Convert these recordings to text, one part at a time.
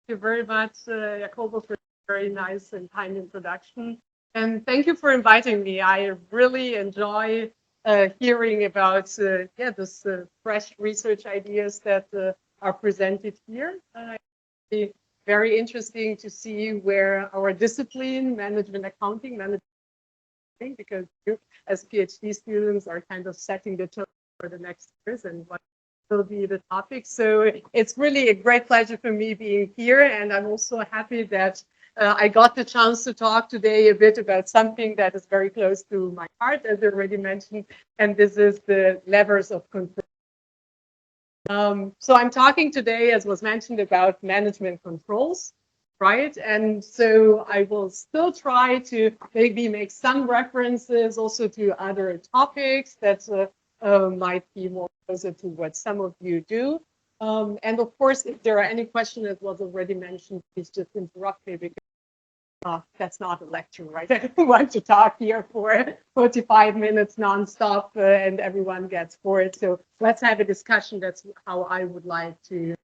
you very much, Jacobo, for a very nice and kind introduction. And thank you for inviting me. I really enjoy hearing about this fresh research ideas that are presented here. It's very interesting to see where our discipline, management accounting, because you, as PhD students, are kind of setting the tone for the next years and what will be the topic. So it's really a great pleasure for me being here, and I'm also happy that I got the chance to talk today a bit about something that is very close to my heart, as already mentioned, and this is the levers of control. So I'm talking today, as was mentioned, about management controls, right? And so I will still try to maybe make some references also to other topics that might be more closer to what some of you do. And of course, if there are any questions that was already mentioned, please just interrupt me, because that's not a lecture, right? I don't want to talk here for 45 minutes nonstop and everyone gets bored. So let's have a discussion. That's how I would like to.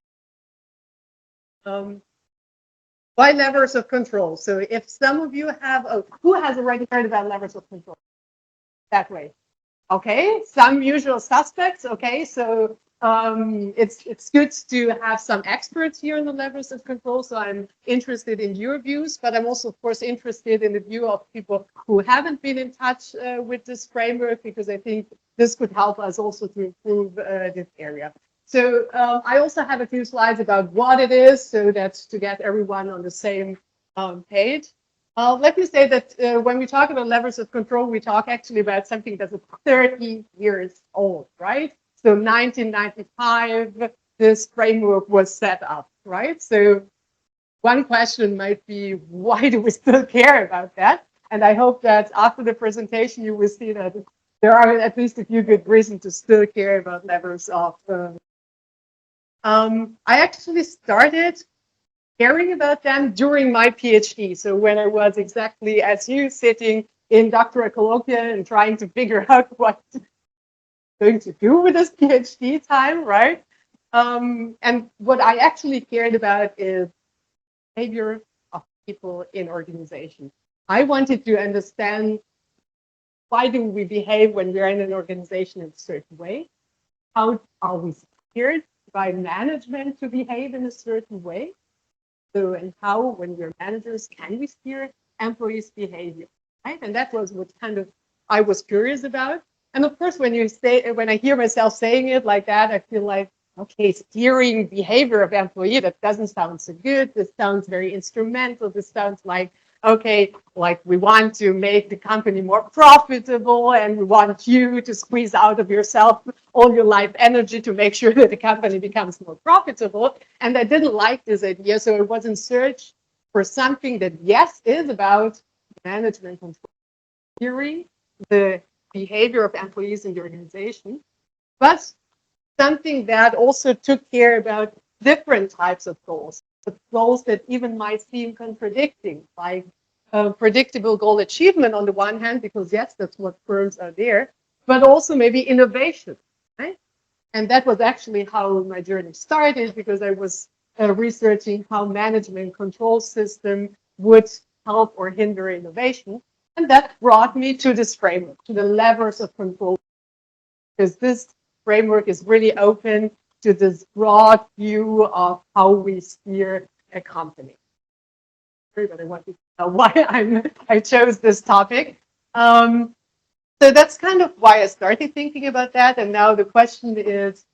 Why levers of control? So if some of you have, who has already heard about levers of control? That way. Okay, some usual suspects. Okay, so it's good to have some experts here in the levers of control. So I'm interested in your views, but I'm also, of course, interested in the view of people who haven't been in touch with this framework, because I think this could help us also to improve this area. So I also have a few slides about what it is, so that's to get everyone on the same page. Let me say that when we talk about levers of control, we talk actually about something that's 30 years old, right? So 1995, this framework was set up, right? So one question might be, why do we still care about that? And I hope that after the presentation, you will see that there are at least a few good reasons to still care about levers of. I actually started caring about them during my PhD. So when I was exactly as you, sitting in doctoral colloquia and trying to figure out what I'm going to do with this PhD time, right? And what I actually cared about is behavior of people in organizations. I wanted to understand, why do we behave when we're in an organization in a certain way? How are we steered by management to behave in a certain way? So, and how, when we're managers, can we steer employees' behavior, right? And that was what kind of I was curious about. And of course, when I hear myself saying it like that, I feel like, okay, steering behavior of employee, that doesn't sound so good. This sounds very instrumental. This sounds like, okay, like we want to make the company more profitable, and we want you to squeeze out of yourself all your life energy to make sure that the company becomes more profitable. And I didn't like this idea, so I was in search for something that, yes, is about management control, steering the behavior of employees in the organization, but something that also took care about different types of goals, goals that even might seem contradicting, like predictable goal achievement on the one hand, because yes, that's what firms are there, but also maybe innovation, right? And that was actually how my journey started, because I was researching how management control system would help or hinder innovation. And that brought me to this framework, to the levers of control, because this framework is really open to this broad view of how we steer a company. But I want to know why I chose this topic. So that's kind of why I started thinking about that. And now the question is,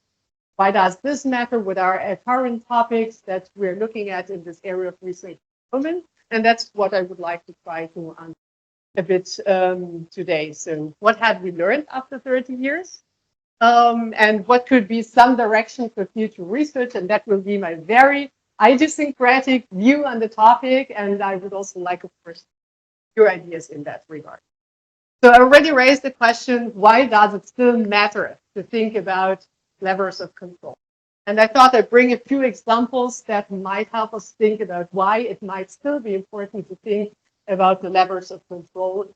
why does this matter with our current topics that we're looking at in this area of research development? And that's what I would like to try to answer a bit today. So what have we learned after 30 years? And what could be some direction for future research? And that will be my very idiosyncratic view on the topic. And I would also like, of course, your ideas in that regard. So I already raised the question, why does it still matter to think about levers of control? And I thought I'd bring a few examples that might help us think about why it might still be important to think about the levers of control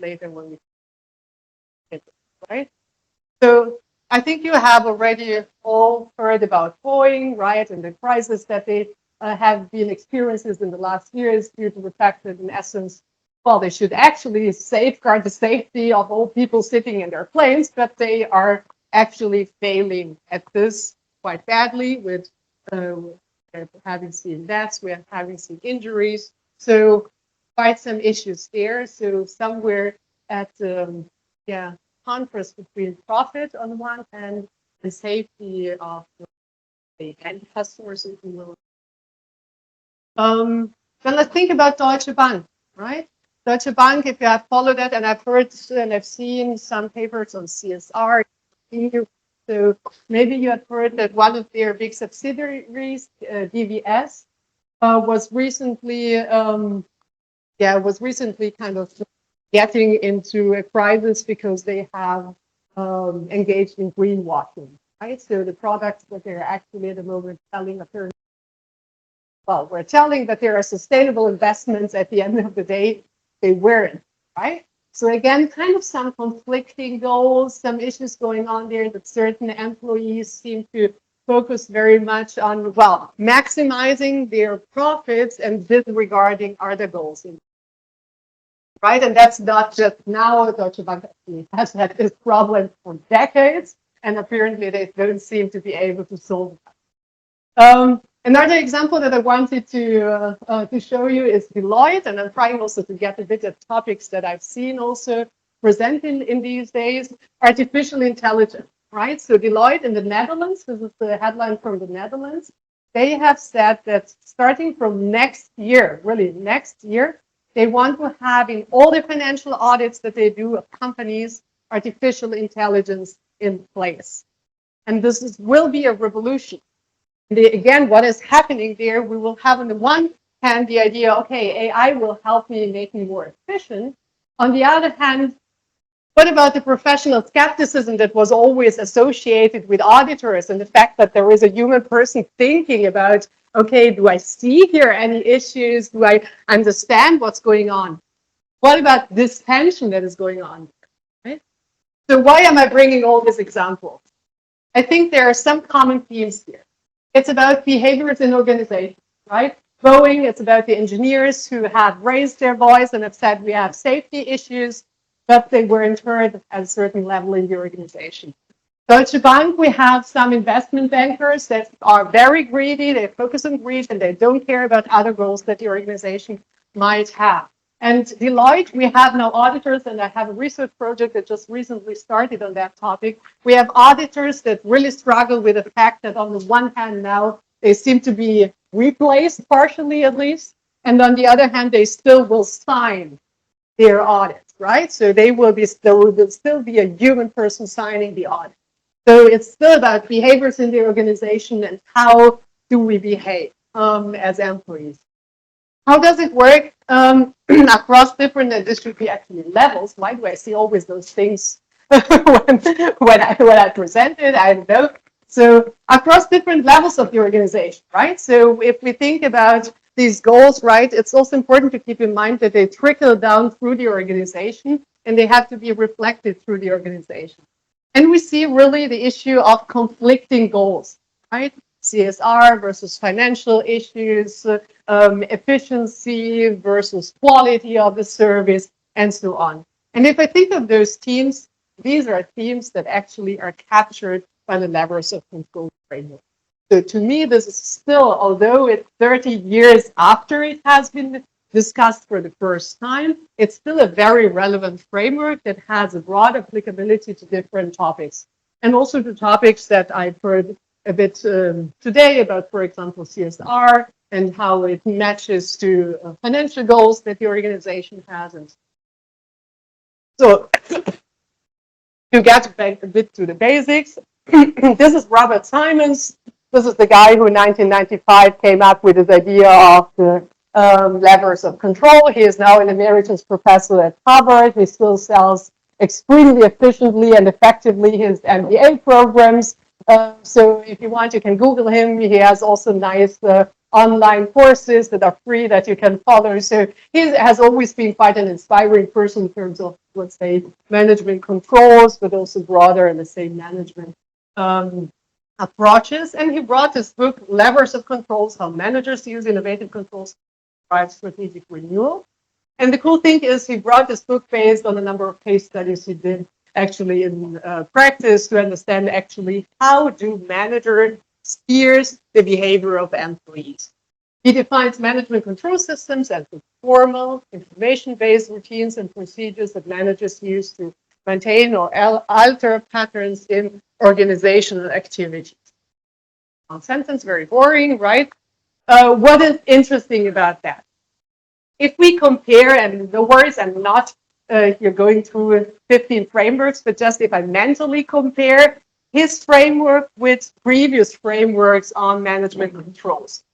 later when we get it, right? So I think you have already all heard about Boeing, right, and the crisis that they have been experiences in the last years due to the fact that, in essence, well, they should actually safeguard the safety of all people sitting in their planes, but they are actually failing at this quite badly. With we're having seen deaths, we're having seen injuries, so quite some issues there. So somewhere at contrast between profit on one hand and safety of the end customers, if you will. Then let's think about Deutsche Bank, right? Deutsche Bank, if you have followed it, and I've heard and I've seen some papers on CSR. So maybe you have heard that one of their big subsidiaries, DVS, was recently kind of getting into a crisis because they have engaged in greenwashing, right? So the products that they're actually at the moment selling apparently, well, we're telling that there are sustainable investments. At the end of the day, they weren't, right? So again, kind of some conflicting goals, some issues going on there that certain employees seem to focus very much on, well, maximizing their profits and disregarding other goals. Right, and that's not just now. Deutsche Bank has had this problem for decades, and apparently they don't seem to be able to solve it. Another example that I wanted to show you is Deloitte, and I'm trying also to get a bit of topics that I've seen also presented in these days. Artificial intelligence, right? So Deloitte in the Netherlands, this is the headline from the Netherlands, they have said that starting from next year, really next year, they want to have in all the financial audits that they do of companies, artificial intelligence in place. And this will be a revolution. Again, what is happening there, we will have on the one hand the idea, okay, AI will help me make me more efficient. On the other hand, what about the professional skepticism that was always associated with auditors and the fact that there is a human person thinking about, okay, do I see here any issues? Do I understand what's going on? What about this tension that is going on? Right? So why am I bringing all these examples? I think there are some common themes here. It's about behaviors in organizations, right? Boeing, it's about the engineers who have raised their voice and have said we have safety issues, but they weren't heard at a certain level in the organization. Deutsche Bank, we have some investment bankers that are very greedy, they focus on greed, and they don't care about other goals that the organization might have. And Deloitte, we have now auditors, and I have a research project that just recently started on that topic. We have auditors that really struggle with the fact that on the one hand now, they seem to be replaced partially at least, and on the other hand, they still will sign their audits, right? So there will still be a human person signing the audit. So it's still about behaviors in the organization and how do we behave as employees. How does it work across different, this should be actually levels. Why do I see always those things when I present it? I don't know. So across different levels of the organization, right? So if we think about these goals, right, it's also important to keep in mind that they trickle down through the organization and they have to be reflected through the organization. And we see really the issue of conflicting goals, right? CSR versus financial issues, efficiency versus quality of the service, and so on. And if I think of those themes, these are themes that actually are captured by the levers of control framework. So to me, this is still, although it's 30 years after it has been discussed for the first time, it's still a very relevant framework that has a broad applicability to different topics. And also to topics that I've heard a bit today about, for example, CSR and how it matches to financial goals that the organization has. And so to get back a bit to the basics, this is Robert Simons. This is the guy who in 1995 came up with this idea of the levers of control. He is now an emeritus professor at Harvard. He still sells extremely efficiently and effectively his MBA programs. So if you want, you can Google him. He has also nice online courses that are free that you can follow. So he has always been quite an inspiring person in terms of let's say, management controls, but also broader, let's say, management approaches. And he brought this book, Levers of Controls, How Managers Use Innovative Controls to Drive Strategic Renewal. And the cool thing is he brought this book based on a number of case studies he did actually in practice to understand actually how do managers steers the behavior of employees. He defines management control systems as the formal, information-based routines and procedures that managers use to maintain or alter patterns in organizational activities. One sentence, very boring, right? What is interesting about that? If we compare, and no worries, I'm not here going through 15 frameworks, but just if I mentally compare his framework with previous frameworks on management controls.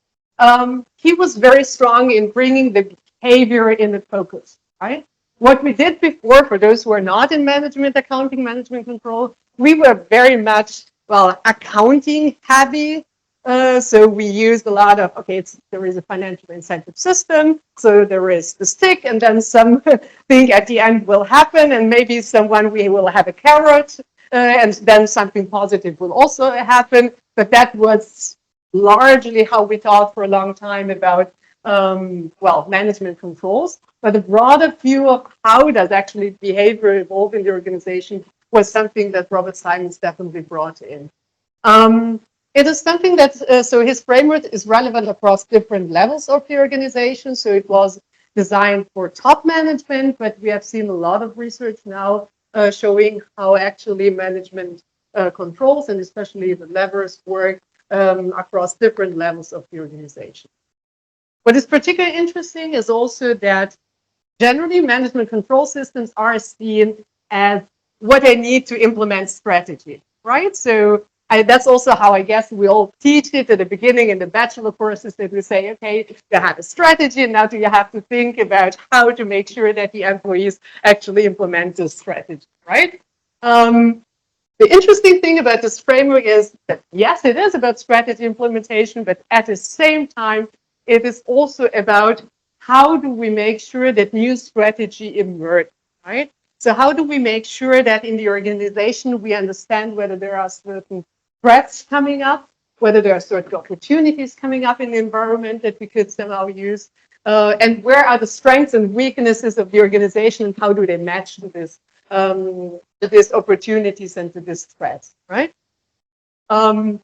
He was very strong in bringing the behavior in the focus, right? What we did before, for those who are not in management, accounting, management control, we were very much, well, accounting heavy. So we used a lot of, okay, there is a financial incentive system, so there is the stick, and then something at the end will happen, and maybe we will have a carrot, and then something positive will also happen. But that was largely how we thought for a long time about, well, management controls. But a broader view of how does actually behavior evolve in the organization was something that Robert Simons definitely brought in. It is something that, so his framework is relevant across different levels of the organization. So it was designed for top management, but we have seen a lot of research now showing how actually management controls and especially the levers work across different levels of the organization. What is particularly interesting is also that generally management control systems are seen as what they need to implement strategy, right? So that's also how I guess we all teach it at the beginning in the bachelor courses, that we say, okay, you have a strategy, and now do you have to think about how to make sure that the employees actually implement this strategy, right? The interesting thing about this framework is that, yes, it is about strategy implementation, but at the same time, it is also about how do we make sure that new strategy emerges, right? So how do we make sure that in the organization we understand whether there are certain threats coming up, whether there are certain opportunities coming up in the environment that we could somehow use, and where are the strengths and weaknesses of the organization, and how do they match to these opportunities and to these threats, right? And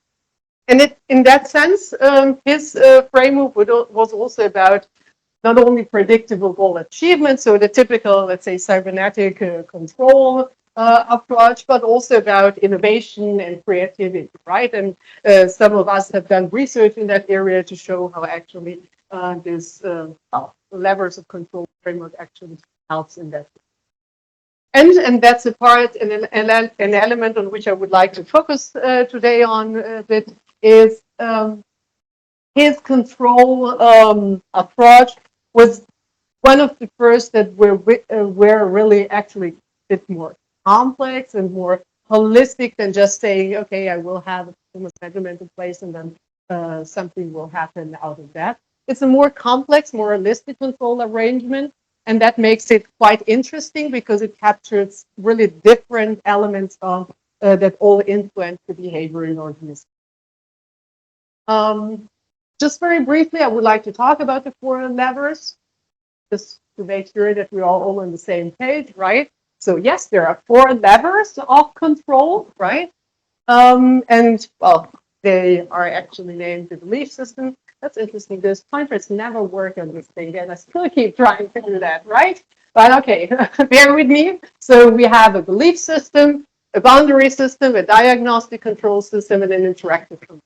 in that sense, his framework was also about not only predictable goal achievement, so the typical, let's say, cybernetic control approach, but also about innovation and creativity, right? And some of us have done research in that area to show how actually this levers of control framework actually helps in that. And that's a part, and an element on which I would like to focus today on that is his control approach was one of the first that were really actually a bit more complex and more holistic than just saying, okay, I will have a performance measurement in place and then something will happen out of that. It's a more complex, more holistic control arrangement. And that makes it quite interesting because it captures really different elements of that all influence the behavior in organizations. Just very briefly, I would like to talk about the 4 levers, just to make sure that we're all on the same page, right? So yes, there are 4 levers of control, right? And well, they are actually named the belief system. That's interesting. Those pointers never work on this thing, and I still keep trying to do that, right? But okay, bear with me. So we have a belief system, a boundary system, a diagnostic control system, and an interactive control.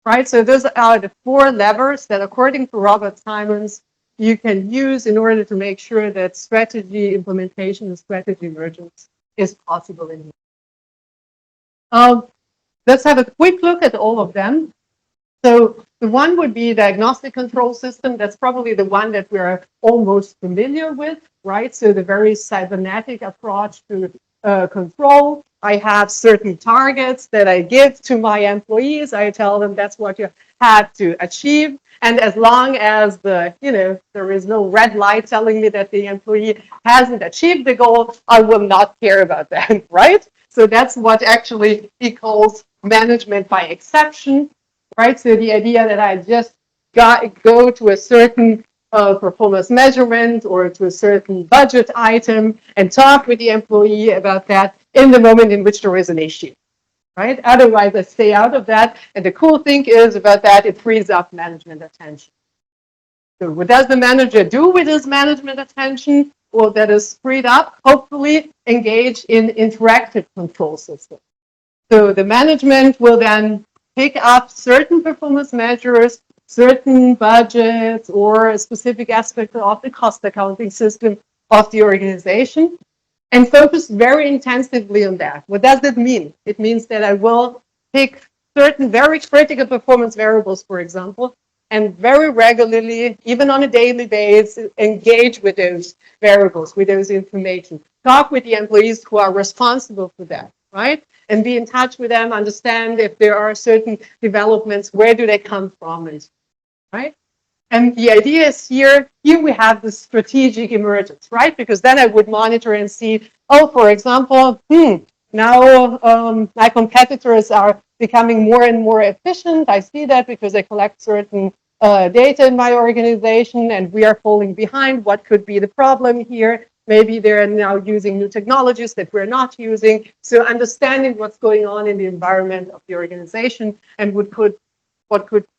Right, so those are the 4 levers that, according to Robert Simons, you can use in order to make sure that strategy implementation and strategy emergence is possible in here. Let's have a quick look at all of them. So the one would be diagnostic control system. That's probably the one that we're almost familiar with, right? So the very cybernetic approach to control. I have certain targets that I give to my employees. I tell them that's what you have to achieve. And as long as there is no red light telling me that the employee hasn't achieved the goal, I will not care about that, right? So that's what actually he calls management by exception, right? So the idea that I just go to a certain performance measurement or to a certain budget item and talk with the employee about that in the moment in which there is an issue, right? Otherwise, I stay out of that. And the cool thing is about that, it frees up management attention. So what does the manager do with his management attention? Well, that is freed up, hopefully engage in interactive control systems. So the management will then pick up certain performance measures, certain budgets, or a specific aspect of the cost accounting system of the organization, and focus very intensively on that. What does that mean? It means that I will pick certain very critical performance variables, for example, and very regularly, even on a daily basis, engage with those variables, with those information. Talk with the employees who are responsible for that, right? And be in touch with them, understand if there are certain developments, where do they come from, and right? And the idea is here we have the strategic emergence, right? Because then I would monitor and see, oh, for example, now my competitors are becoming more and more efficient. I see that because they collect certain data in my organization and we are falling behind. What could be the problem here? Maybe they're now using new technologies that we're not using. So understanding what's going on in the environment of the organization and what could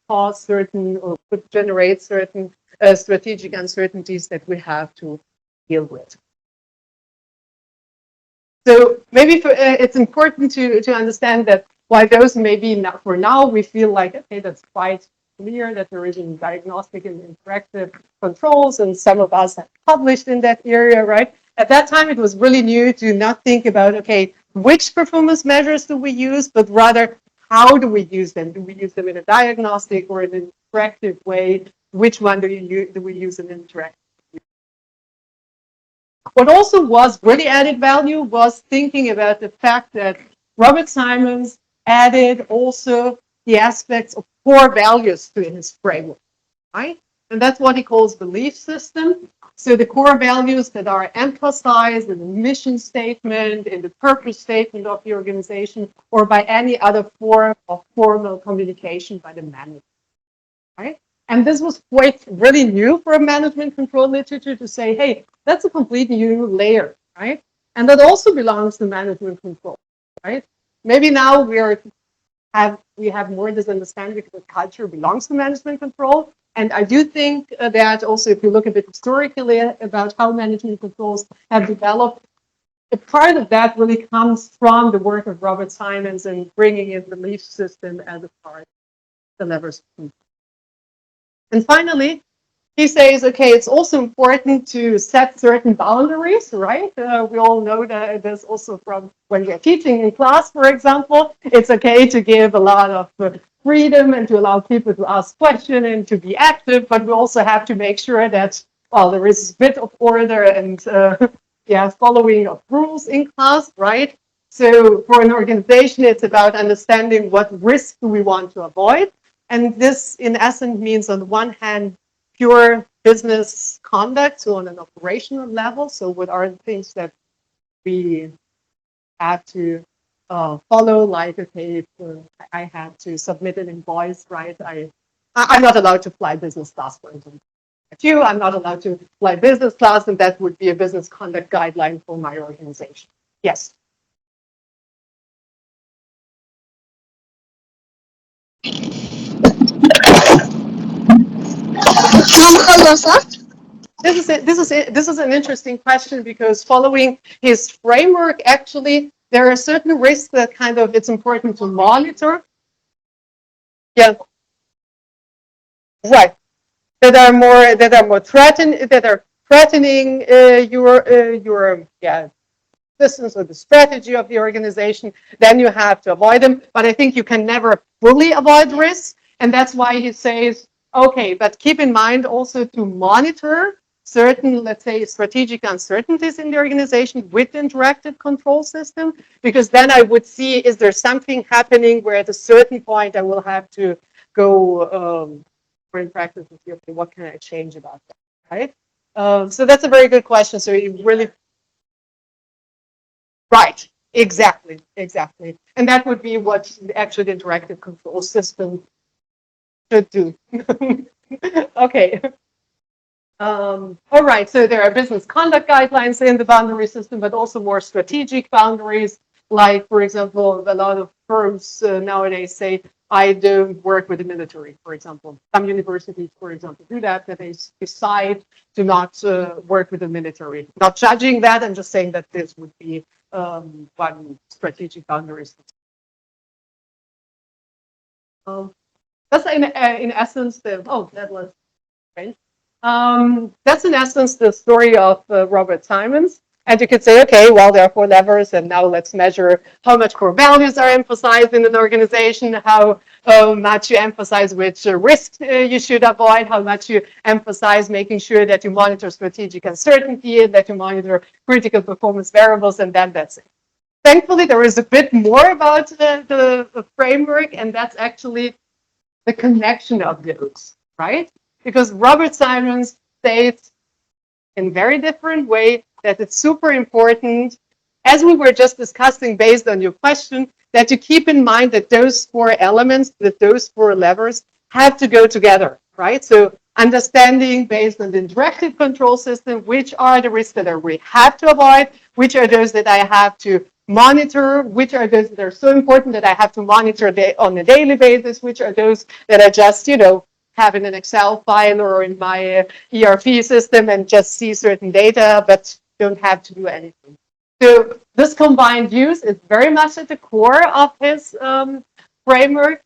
cause certain or could generate certain strategic uncertainties that we have to deal with. So maybe it's important to understand that while those maybe not for now, we feel like, okay, that's quite clear that there is in diagnostic and interactive controls, and some of us have published in that area, right? At that time, it was really new to not think about, okay, which performance measures do we use, but rather, how do we use them? Do we use them in a diagnostic or in an interactive way? Which one do we use in interactive? What also was really added value was thinking about the fact that Robert Simons added also the aspects of core values to his framework, right? And that's what he calls belief system. So the core values that are emphasized in the mission statement, in the purpose statement of the organization, or by any other form of formal communication by the manager, right? And this was quite really new for a management control literature to say, hey, that's a completely new layer, right? And that also belongs to management control, right? Maybe now we have more this understanding that culture belongs to management control. And I do think that also if you look a bit historically about how management controls have developed, a part of that really comes from the work of Robert Simons and bringing in the belief system as a part of the levers of control. And finally, he says, okay, it's also important to set certain boundaries, right? We all know that this also from when we're teaching in class, for example. It's okay to give a lot of freedom and to allow people to ask questions and to be active, but we also have to make sure that, well, there is a bit of order and following of rules in class, right? So for an organization, it's about understanding what risk do we want to avoid. And this, in essence, means on the one hand, pure business conduct, so on an operational level. So what are the things that we have to follow? Like, okay, if I have to submit an invoice, right? I'm not allowed to fly business class, for example. I'm not allowed to fly business class, and that would be a business conduct guideline for my organization. Yes. This is an interesting question because following his framework, actually, there are certain risks that kind of it's important to monitor. Yeah. Right. That are threatening your business or the strategy of the organization. Then you have to avoid them. But I think you can never fully avoid risks, and that's why he says, okay, but keep in mind also to monitor certain, let's say, strategic uncertainties in the organization with the interactive control system, because then I would see, is there something happening where at a certain point I will have to go in practice and see, okay, what can I change about that, right? So that's a very good question. So you really, right, exactly. And that would be what actually the interactive control system should do. Okay. All right, so there are business conduct guidelines in the boundary system, but also more strategic boundaries. Like, for example, a lot of firms nowadays say, I don't work with the military, for example. Some universities, for example, do that they decide to not work with the military. Not judging that, and just saying that this would be one strategic boundaries. That's in essence the, that was great. That's in essence the story of Robert Simons. And you could say, okay, well, there are 4 levers, and now let's measure how much core values are emphasized in an organization, how much you emphasize which risks you should avoid, how much you emphasize making sure that you monitor strategic uncertainty, that you monitor critical performance variables, and then that's it. Thankfully, there is a bit more about the framework, and that's actually the connection of those, right? Because Robert Simons states in very different way that it's super important, as we were just discussing based on your question, that you keep in mind that those 4 elements, that those 4 levers have to go together, right? So understanding based on the interactive control system, which are the risks that we have to avoid, which are those that I have to monitor, which are those that are so important that I have to monitor on a daily basis, which are those that I just, have in an Excel file or in my ERP system and just see certain data, but don't have to do anything. So this combined views is very much at the core of his framework.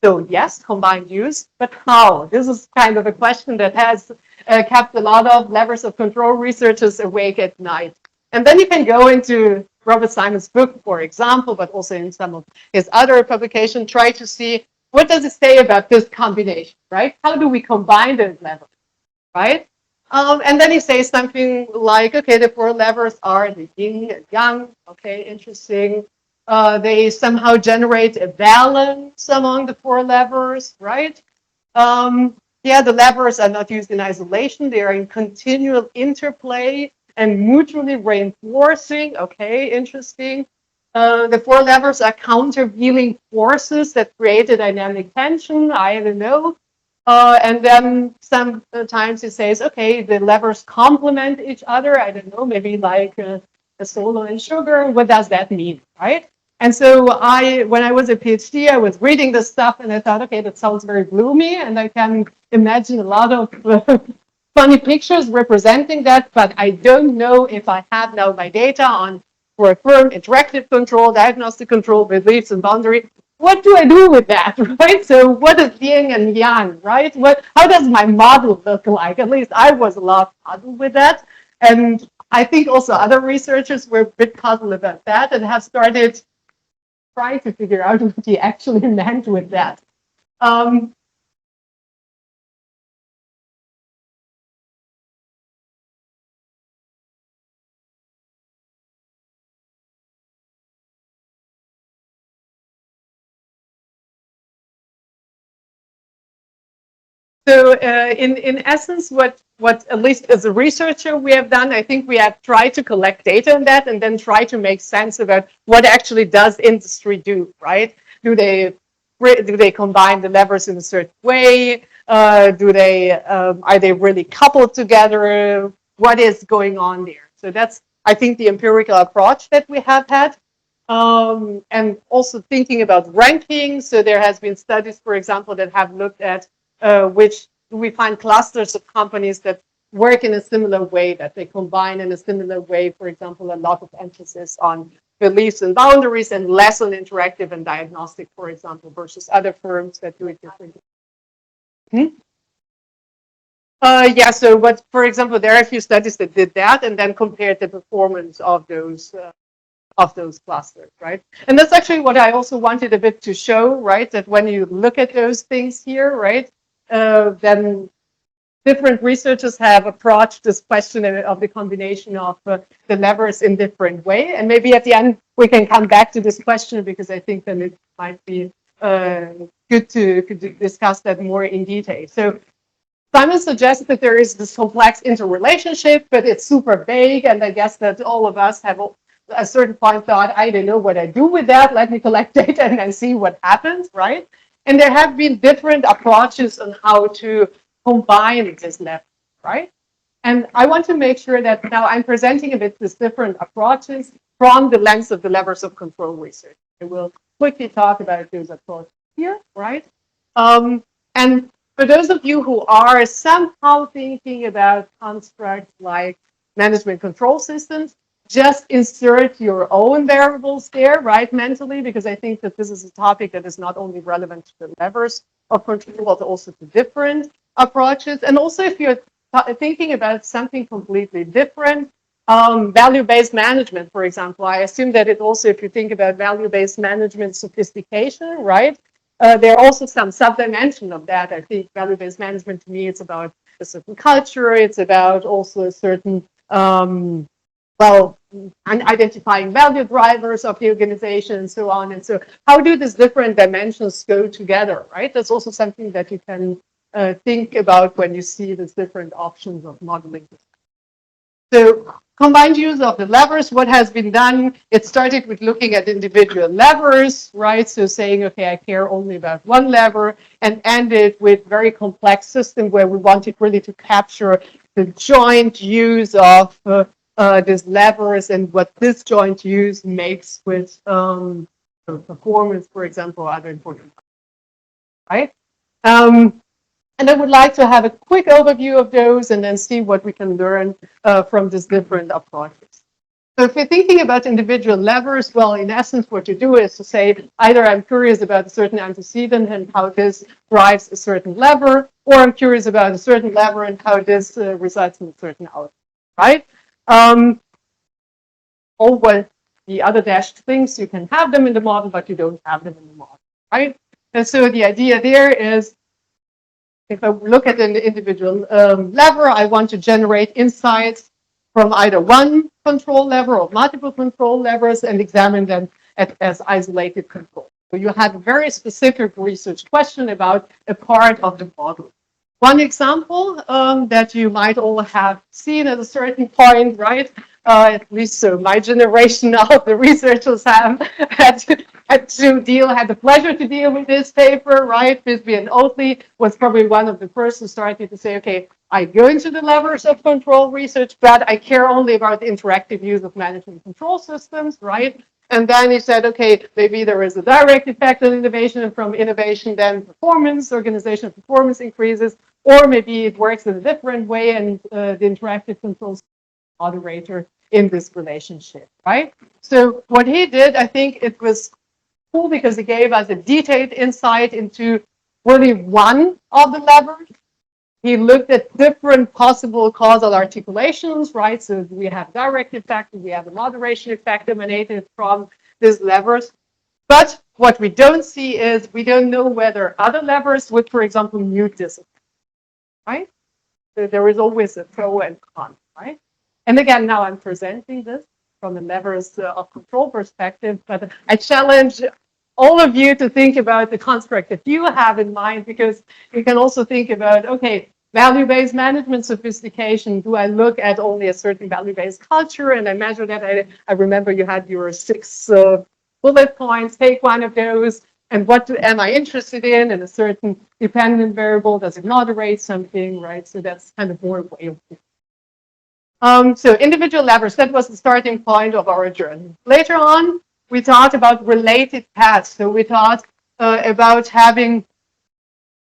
So yes, combined views, but how? This is kind of a question that has kept a lot of levers of control researchers awake at night. And then you can go into Robert Simons' book, for example, but also in some of his other publications, try to see what does it say about this combination, right? How do we combine those levers, right? And then he says something like, okay, the 4 levers are the yin and yang. Okay, interesting. They somehow generate a balance among the 4 levers, right? Yeah, the levers are not used in isolation. They are in continual interplay and mutually reinforcing. Okay, interesting. The 4 levers are countervailing forces that create a dynamic tension. I don't know. And then sometimes he says, okay, the levers complement each other. I don't know, maybe like a solo and sugar. What does that mean, right? And so when I was a PhD, I was reading this stuff and I thought, okay, that sounds very gloomy. And I can imagine a lot of funny pictures representing that, but I don't know if I have now my data on for a firm, interactive control, diagnostic control, beliefs and boundary. What do I do with that, right? So what is yin and yang, right? How does my model look like? At least I was a lot puzzled with that. And I think also other researchers were a bit puzzled about that and have started trying to figure out what he actually meant with that. So in essence, what at least as a researcher we have done, I think we have tried to collect data on that and then try to make sense about what actually does industry do, right? Do they combine the levers in a certain way? Are they really coupled together? What is going on there? So that's, I think, the empirical approach that we have had. And also thinking about ranking. So there has been studies, for example, that have looked at which we find clusters of companies that work in a similar way, that they combine in a similar way, for example, a lot of emphasis on beliefs and boundaries and less on interactive and diagnostic, for example, versus other firms that do it differently. Yeah, so for example, there are a few studies that did that and then compared the performance of those clusters, right? And that's actually what I also wanted a bit to show, right? That when you look at those things here, right, then different researchers have approached this question of the combination of the levers in different way. And maybe at the end, we can come back to this question because I think then it might be good to discuss that more in detail. So Simon suggests that there is this complex interrelationship, but it's super vague, and I guess that all of us have at a certain point thought, I don't know what I do with that. Let me collect data and then see what happens, right? And there have been different approaches on how to combine this level, right? And I want to make sure that now I'm presenting a bit these different approaches from the lens of the levers of control research. I will quickly talk about those approaches here, right? And for those of you who are somehow thinking about constructs like management control systems, just insert your own variables there, right, mentally, because I think that this is a topic that is not only relevant to the levers of control, but also to different approaches. And also if you're thinking about something completely different, value-based management, for example, I assume that it also, if you think about value-based management sophistication, right, there are also some sub-dimension of that. I think value-based management, to me, it's about a certain culture. It's about also a certain, well, identifying value drivers of the organization and so on. And so how do these different dimensions go together, right? That's also something that you can think about when you see these different options of modeling. So combined use of the levers, what has been done, it started with looking at individual levers, right? So saying, okay, I care only about one lever, and ended with very complex system where we wanted really to capture the joint use of these levers and what this joint use makes with performance, for example, other important, right? And I would like to have a quick overview of those and then see what we can learn from these different approaches. So if you're thinking about individual levers, well, in essence, what you do is to say, either I'm curious about a certain antecedent and how this drives a certain lever, or I'm curious about a certain lever and how this results in a certain outcome, right? All what the other dashed things, you can have them in the model, but you don't have them in the model, right? And so the idea there is, if I look at an individual lever, I want to generate insights from either one control lever or multiple control levers and examine them as isolated control. So you have a very specific research question about a part of the model. One example that you might all have seen at a certain point, right? At least so my generation of the researchers have had the pleasure to deal with this paper, right? Bisbee and Oatley was probably one of the first who started to say, okay, I go into the levers of control research, but I care only about the interactive use of management control systems, right? And then he said, okay, maybe there is a direct effect on innovation, and from innovation, then performance, organizational performance increases, or maybe it works in a different way, and the interactive control moderator in this relationship, right? So what he did, I think it was cool because it gave us a detailed insight into really one of the levers. He looked at different possible causal articulations, right? So we have direct effect, we have a moderation effect emanated from these levers. But what we don't see is we don't know whether other levers would, for example, mute this effect, right? So there is always a pro and con, right? And again, now I'm presenting this from the levers of control perspective, but I challenge all of you to think about the construct that you have in mind, because you can also think about, okay, value-based management sophistication. Do I look at only a certain value-based culture and I measure that? I remember you had your 6 bullet points. Take one of those, and what am I interested in a certain dependent variable? Does it moderate something, right? So that's kind of more way of thinking. So individual levers, that was the starting point of our journey. Later on, we talked about related paths. So we talked about having,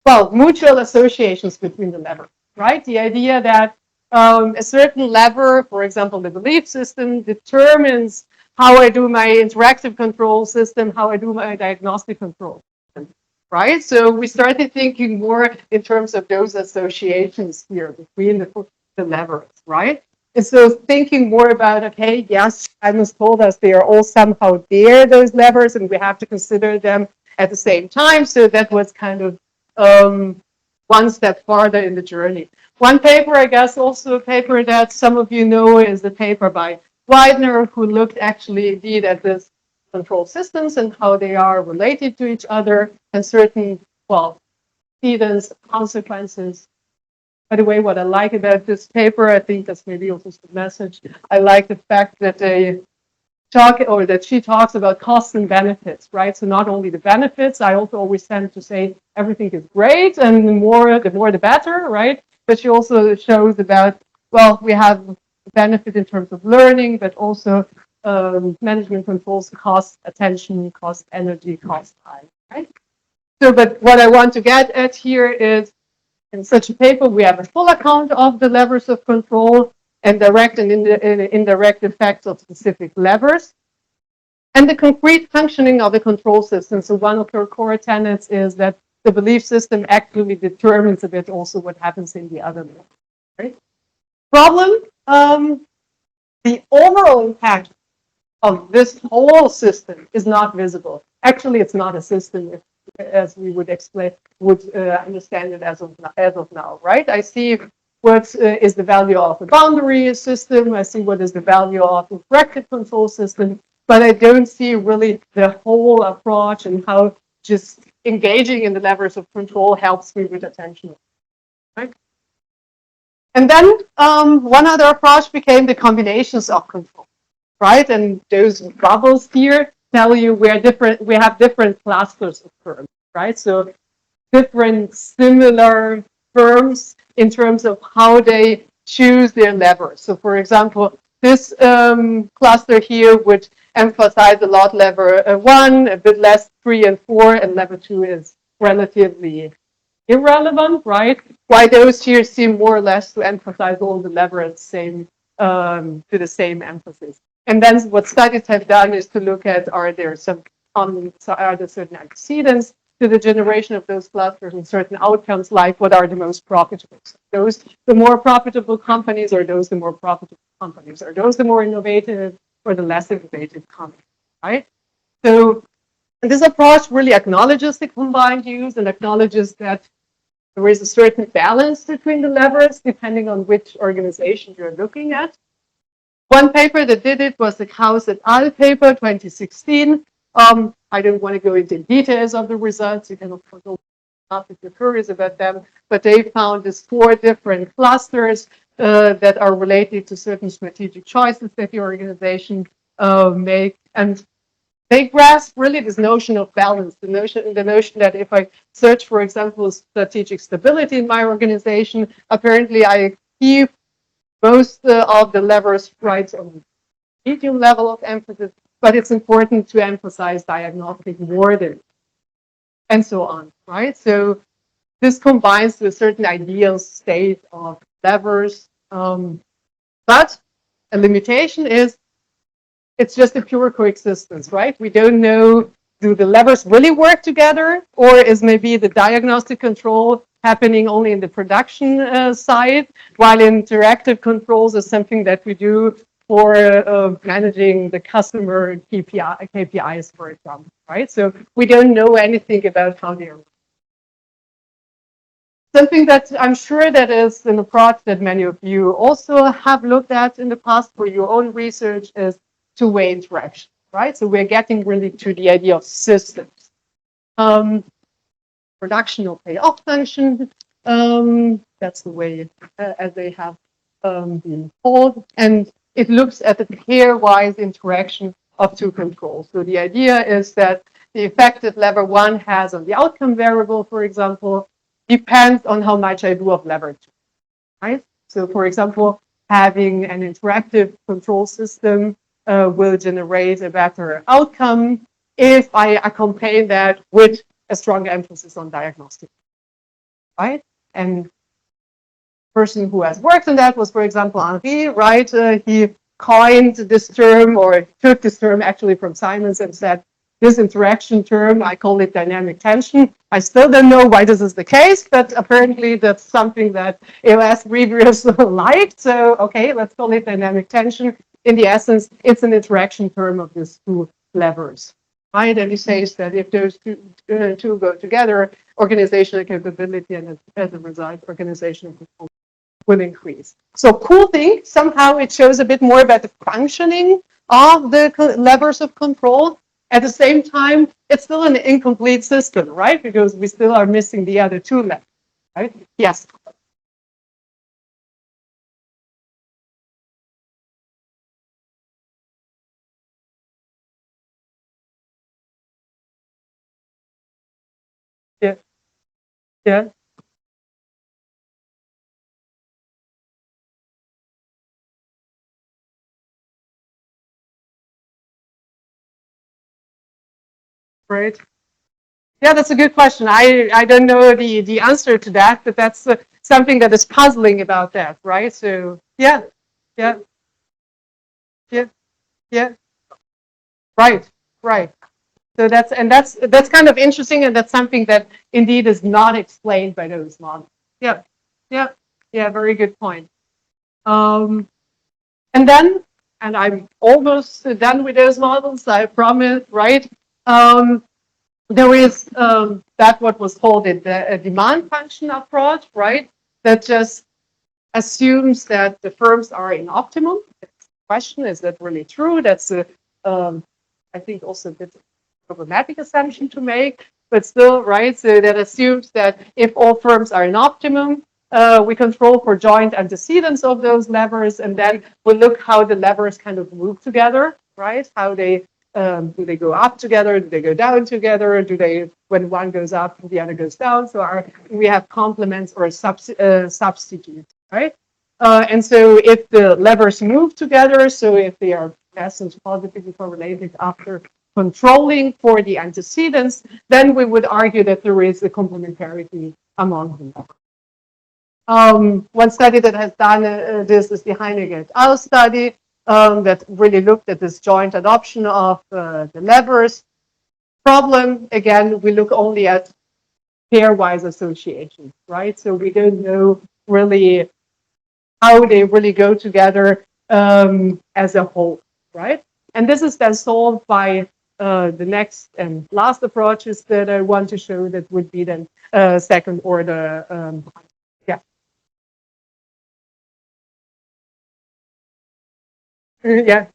well, mutual associations between the levers, right? The idea that a certain lever, for example, the belief system, determines how I do my interactive control system, how I do my diagnostic control system, right? So we started thinking more in terms of those associations here between the levers, right? And so thinking more about, okay, yes, Agnes told us they are all somehow there, those levers, and we have to consider them at the same time. So that was kind of one step farther in the journey. One paper, I guess, also a paper that some of you know, is the paper by Widener, who looked actually indeed at this control systems and how they are related to each other. and certain, well, impedance consequences. By the way, what I like about this paper, I think that's maybe also the message. I like the fact that they talk, or that she talks about costs and benefits, right? So not only the benefits, I also always tend to say everything is great and the more the better, right? But she also shows about, well, we have benefit in terms of learning, but also management controls cost attention, cost energy, cost time, right? So, but what I want to get at here is, in such a paper, we have a full account of the levers of control and direct and indirect effects of specific levers, and the concrete functioning of the control system. So one of her core tenets is that the belief system actually determines a bit also what happens in the other level. Right? Problem, the overall impact of this whole system is not visible. Actually, it's not a system, as we would explain, understand it as of now, right? I see what is the value of a boundary system. I see what is the value of a corrective control system, but I don't see really the whole approach and how just engaging in the levers of control helps me with attention. Right? And then one other approach became the combinations of control. Right, and those bubbles here tell you we have different clusters of firms, right? So different similar firms in terms of how they choose their levers. So for example, this cluster here would emphasize a lot lever 1, a bit less 3 and 4, and lever 2 is relatively irrelevant, right? Why those here seem more or less to emphasize all the levers to the same emphasis. And then what studies have done is to look at, are there certain antecedents to the generation of those clusters and certain outcomes, like what are the most profitable? Those the more profitable companies, or those the more profitable companies? Are those the more innovative or the less innovative companies, right? So this approach really acknowledges the combined use and acknowledges that there is a certain balance between the levers depending on which organization you're looking at. One paper that did it was the House et al. Paper, 2016. I don't want to go into details of the results. You can, of course, look up if you're curious about them. But they found these 4 different clusters that are related to certain strategic choices that the organization make. And they grasp really this notion of balance, the notion that if I search, for example, strategic stability in my organization, apparently I keep most of the levers right on the medium level of emphasis, but it's important to emphasize diagnostic more than, and so on, right? So this combines to a certain ideal state of levers, but a limitation is it's just a pure coexistence, right? We don't know, do the levers really work together, or is maybe the diagnostic control happening only in the production side, while interactive controls is something that we do for managing the customer KPIs, for example, right? So we don't know anything about how they are. Something that I'm sure that is an approach that many of you also have looked at in the past for your own research is two-way interaction, right? So we're getting really to the idea of systems. Production or payoff function, that's the way as they have been called, and it looks at the pairwise interaction of two controls. So the idea is that the effect that lever 1 has on the outcome variable, for example, depends on how much I do of lever 2, right? So for example, having an interactive control system will generate a better outcome if I accompany that with a strong emphasis on diagnostic, right? And the person who has worked on that was, for example, Henri, right? He coined this term, or took this term actually from Simons, and said, this interaction term, I call it dynamic tension. I still don't know why this is the case, but apparently that's something that EOS reviewers liked. So, okay, let's call it dynamic tension. In the essence, it's an interaction term of these two levers. Right, and he says that if those two go together, organizational capability and as a result, organizational performance will increase. So cool thing, somehow it shows a bit more about the functioning of the levers of control. At the same time, it's still an incomplete system, right? Because we still are missing the other two levels, right? Yes. Yeah. Yeah. Right. Yeah, that's a good question. I don't know the answer to that, but that's something that is puzzling about that, right? So yeah, yeah, yeah, yeah. Right, right. So that's kind of interesting, and that's something that indeed is not explained by those models. Yeah, yeah, yeah. Very good point. Um, and then, and I'm almost done with those models, I promise. Right. There is that what was called a demand function approach, right? That just assumes that the firms are in optimum. The question, is that really true? That's a, I think also a bit problematic assumption to make, but still, right? So that assumes that if all firms are in optimum, we control for joint antecedents of those levers, and then we look how the levers kind of move together, right? How they do they go up together? Do they go down together? Do they, when one goes up, the other goes down? So we have complements or substitutes, right? And so if the levers move together, so if they are in essence positively correlated after controlling for the antecedents, then we would argue that there is a complementarity among them. One study that has done this is the Heinrich et al. Study that really looked at this joint adoption of the levers. Problem, again, we look only at pairwise associations, right? So we don't know really how they really go together as a whole, right? And this is then solved by the next and last approaches that I want to show, that would be then second order. Yeah. Yeah.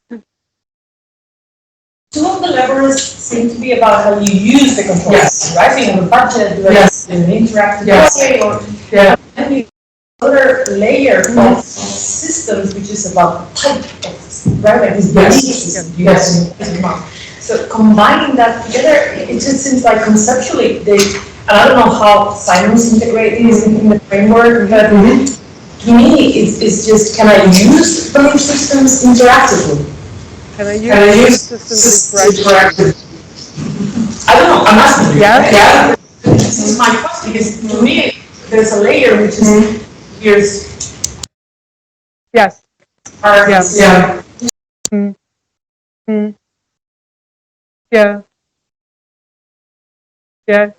Some of the levers seem to be about how you use the control. Yes. Right? You have a budget, yes. In an interactive way, or and the other layer of systems, which is about type of, right? Like these beliefs. Yes. So combining that together, it just seems like conceptually they, and I don't know how science integrate these in the framework, but to me it's just, can I use belief systems interactively? Can I use systems interactively? I don't know, I'm asking you. Yeah. This is my question, because to me there's a layer which is here's. Yes. Yes. Yeah. Mm. Yeah. Yeah.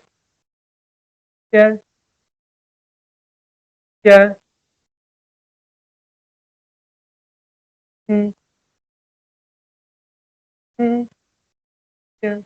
Yeah. Yeah. Mm. Mm. Yeah.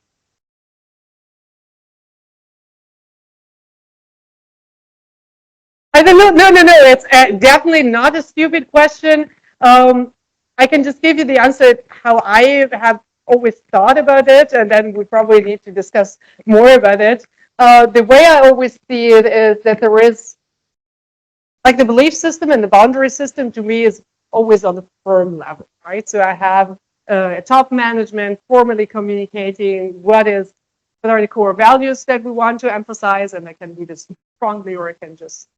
I don't know. No. It's definitely not a stupid question. I can just give you the answer how I have always thought about it, and then we probably need to discuss more about it. The way I always see it is that there is, like, the belief system and the boundary system to me is always on the firm level, right? So I have a top management formally communicating what are the core values that we want to emphasize, and I can do this strongly, or I can just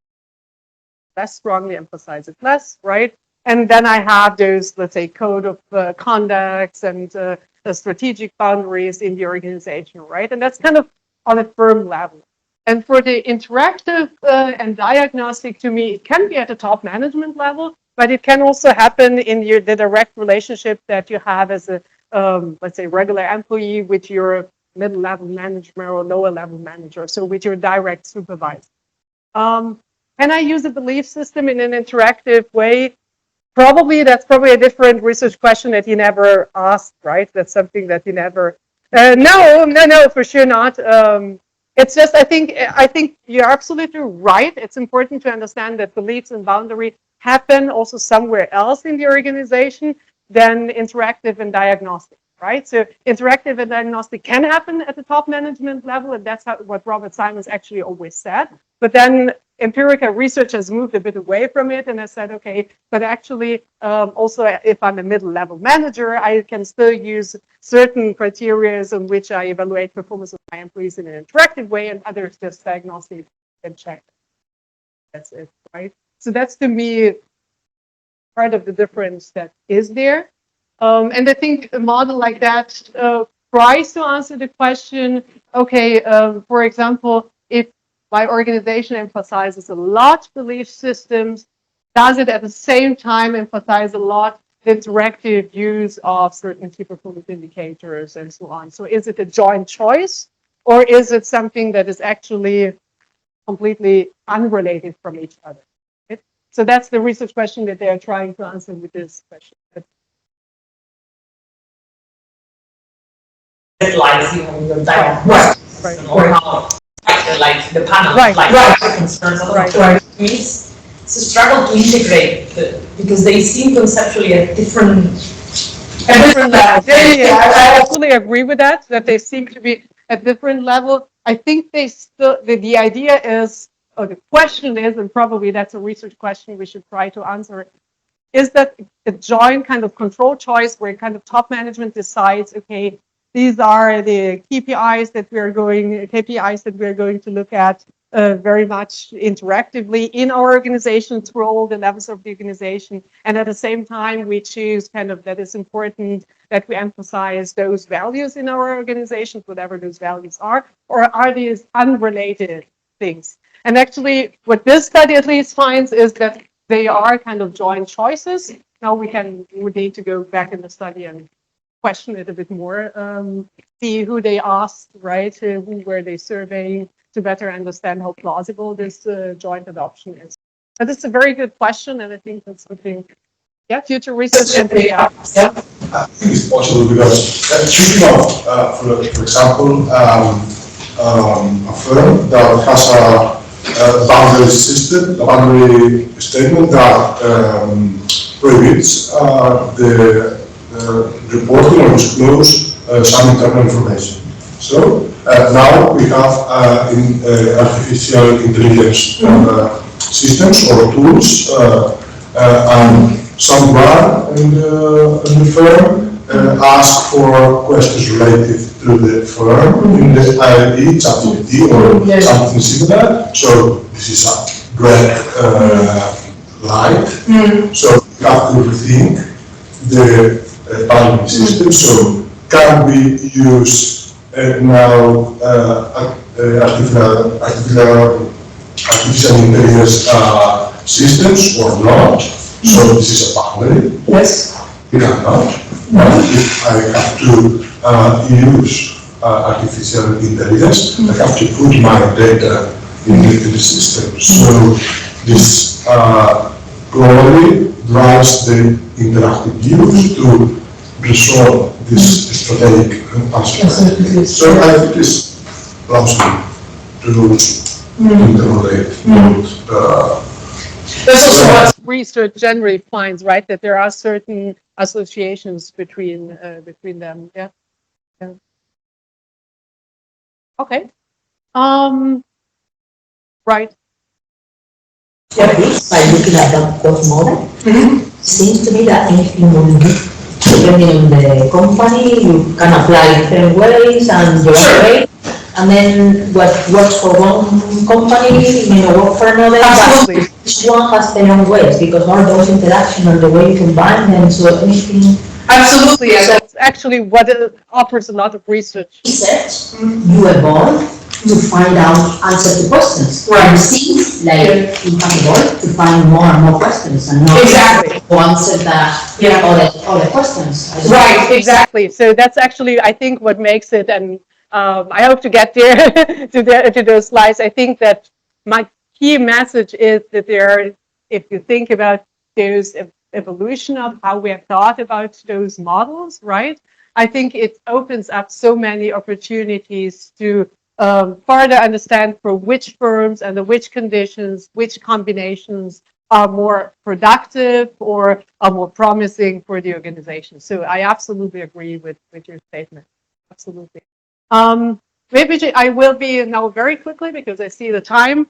less strongly emphasize it less, right? And then I have those, let's say, code of conducts and the strategic boundaries in the organization, right? And that's kind of on a firm level. And for the interactive and diagnostic, to me, it can be at the top management level, but it can also happen in the direct relationship that you have as a, let's say, regular employee with your middle-level manager or lower-level manager, so with your direct supervisor. Can I use a belief system in an interactive way? Probably. That's probably a different research question that you never asked, right? That's something that you never. No, for sure not. It's just, I think you're absolutely right. It's important to understand that beliefs and boundary happen also somewhere else in the organization than interactive and diagnostic. right? So interactive and diagnostic can happen at the top management level, and that's what Robert Simons actually always said. But then empirical research has moved a bit away from it, and I said, okay, but actually also if I'm a middle-level manager, I can still use certain criteria on which I evaluate performance of my employees in an interactive way, and others just diagnostic and check. That's it, right? So that's, to me, part of the difference that is there. And I think a model like that tries to answer the question, okay, for example, if my organization emphasizes a lot belief systems, does it at the same time emphasize a lot the interactive use of certain key performance indicators and so on? So is it a joint choice, or is it something that is actually completely unrelated from each other? Right? So that's the research question that they are trying to answer with this question. Like your dialogue, right? Or how, like the panel, like concerns of the it's a struggle to integrate because they seem conceptually at different levels. I fully agree with that. That they seem to be at different level. I think they still the idea is, or the question is, and probably that's a research question we should try to answer. Is that a joint kind of control choice where kind of top management decides, okay, these are the KPIs that we are going to look at very much interactively in our organization through all the levels of the organization, and at the same time we choose kind of that it's important that we emphasize those values in our organization, whatever those values are, or are these unrelated things? And actually, what this study at least finds is that they are kind of joint choices. Now we need to go back in the study and question it a bit more, see who they asked, right? Who were they surveying, to better understand how plausible this joint adoption is. But it's a very good question, and I think that's something, future research and I think it's possible because speaking of, for example, a firm that has a boundary system, a boundary statement that prohibits the reporting or disclose some internal information. So now we have in artificial intelligence systems or tools, and someone in the firm ask for questions related to the firm in the ILE, ChatGPT or something similar. So this is a great light. So we have to rethink the boundary system. So can we use now artificial intelligence systems or not? So this is a boundary. Yes. We cannot. If I have to use artificial intelligence, I have to put my data in the system. So this probably drives the interactive use to resolve this strategic uncertainty. So I think it's plausible to interrelate. That's also what research generally finds, right? That there are certain associations between them. Yeah. Okay. Right. By looking at that cost model, seems to me that anything will be, depending on the company, you can apply different ways and your way. And then what works for one company may not work for another. Absolutely. But each one has their own ways because all those interactions are the way you combine them. So anything. Absolutely, and that's actually what it offers a lot of research. Research, you evolve to find out answers to questions. Right. You see, like you can evolve to find more and more questions and not to answer all the questions. Right, exactly. So that's actually, I think, what makes it, and I hope to get there to those slides. I think that my key message is that if you think about those evolution of how we have thought about those models, right? I think it opens up so many opportunities to further understand for which firms, under which conditions, which combinations are more productive or are more promising for the organization. So I absolutely agree with your statement. Absolutely. Maybe I will be now very quickly because I see the time.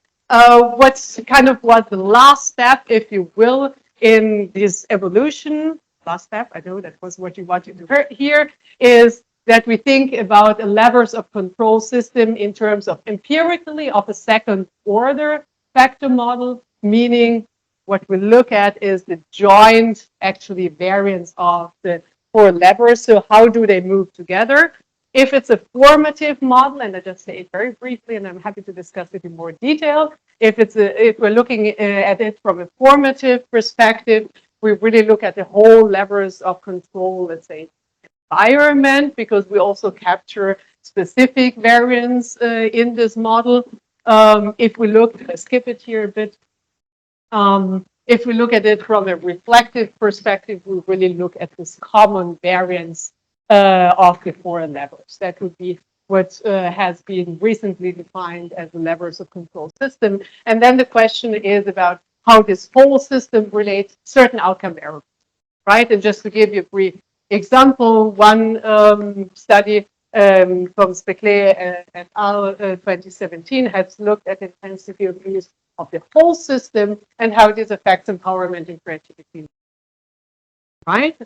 What's kind of what the last step, if you will, in this evolution, last step, I know that was what you wanted to hear, is that we think about a levers of control system in terms of empirically of a second order factor model, meaning what we look at is the joint actually variance of the 4 levers. So how do they move together? If it's a formative model, and I just say it very briefly, and I'm happy to discuss it in more detail. If we're looking at it from a formative perspective, we really look at the whole levers of control, let's say, environment, because we also capture specific variance in this model. If we look, I skip it here a bit. If we look at it from a reflective perspective, we really look at this common variance of the 4 levers. That would be what has been recently defined as the levers of control system. And then the question is about how this whole system relates to certain outcome variables, right? And just to give you a brief example, one study from Speclet et al. 2017 has looked at intensity of use of the whole system and how this affects empowerment and creativity, right?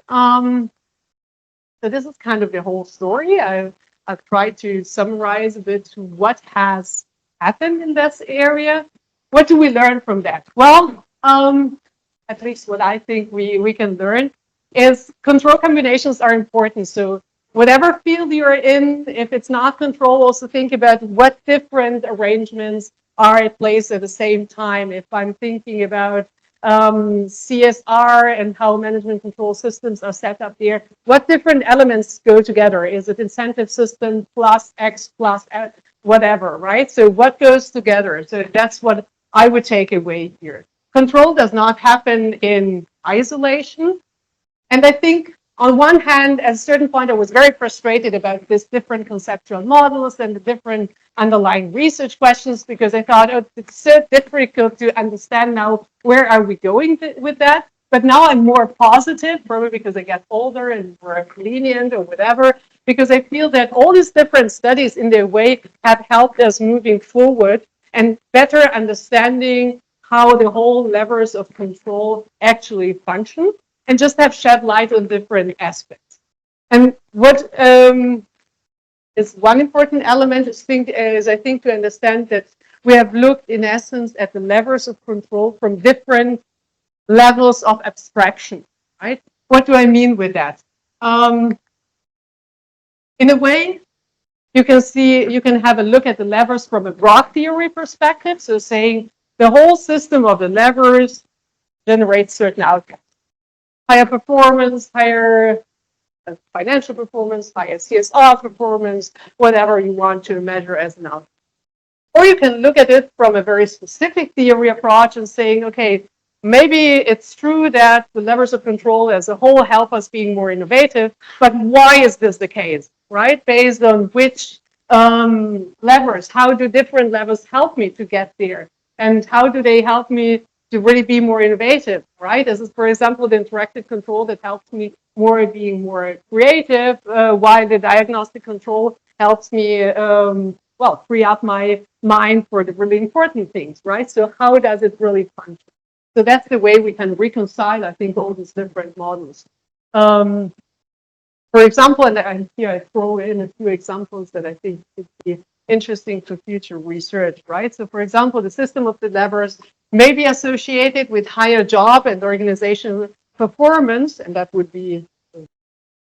So this is kind of the whole story. I've tried to summarize a bit what has happened in this area. What do we learn from that? Well, at least what I think we can learn is control combinations are important. So whatever field you're in, if it's not control, also think about what different arrangements are in place at the same time. If I'm thinking about CSR and how management control systems are set up there, what different elements go together? Is it incentive system plus X plus whatever, right? So what goes together? So that's what I would take away here. Control does not happen in isolation. And I think on one hand, at a certain point, I was very frustrated about this different conceptual models and the different underlying research questions, because I thought, oh, it's so difficult to understand now, where are we going with that? But now I'm more positive, probably because I get older and more lenient or whatever, because I feel that all these different studies in their way have helped us moving forward and better understanding how the whole levers of control actually function, and just have shed light on different aspects. And what is one important element is I think to understand that we have looked in essence at the levers of control from different levels of abstraction, right? What do I mean with that? In a way, you can have a look at the levers from a broad theory perspective. So saying the whole system of the levers generates certain outcomes. Higher performance, higher financial performance, higher CSR performance, whatever you want to measure as an outcome. Or you can look at it from a very specific theory approach and saying, okay, maybe it's true that the levers of control as a whole help us being more innovative, but why is this the case, right? Based on which levers, how do different levers help me to get there? And how do they help me to really be more innovative, right? This is, for example, the interactive control that helps me being more creative, while the diagnostic control helps me, free up my mind for the really important things, right? So how does it really function? So that's the way we can reconcile, I think, all these different models. For example, and here I throw in a few examples that I think would be interesting for future research, right? So for example, the system of the levers may be associated with higher job and organizational performance, and that would be a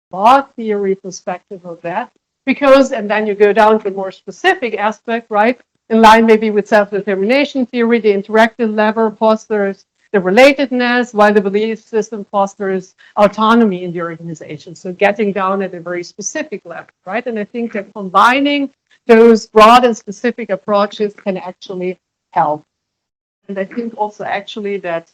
broad theory perspective of that, because, and then you go down to a more specific aspect, right? In line maybe with self-determination theory, the interactive lever fosters the relatedness, while the belief system fosters autonomy in the organization. So getting down at a very specific level, right? And I think that combining those broad and specific approaches can actually help. And I think also actually that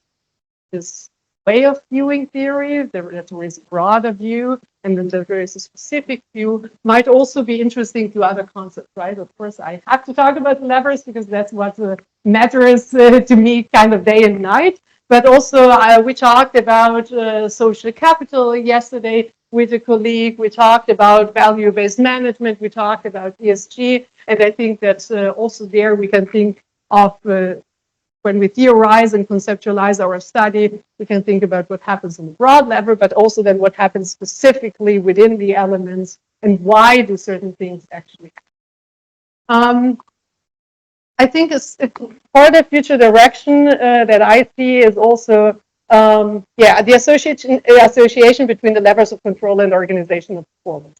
this way of viewing theory, that there is a broader view and then there is a specific view, might also be interesting to other concepts, right? Of course, I have to talk about levers because that's what matters to me kind of day and night. But also we talked about social capital yesterday with a colleague. We talked about value-based management. We talked about ESG. And I think that also there we can think of when we theorize and conceptualize our study, we can think about what happens on the broad level, but also then what happens specifically within the elements and why do certain things actually happen. I think it's part of future direction that I see is also, the association between the levers of control and organizational performance.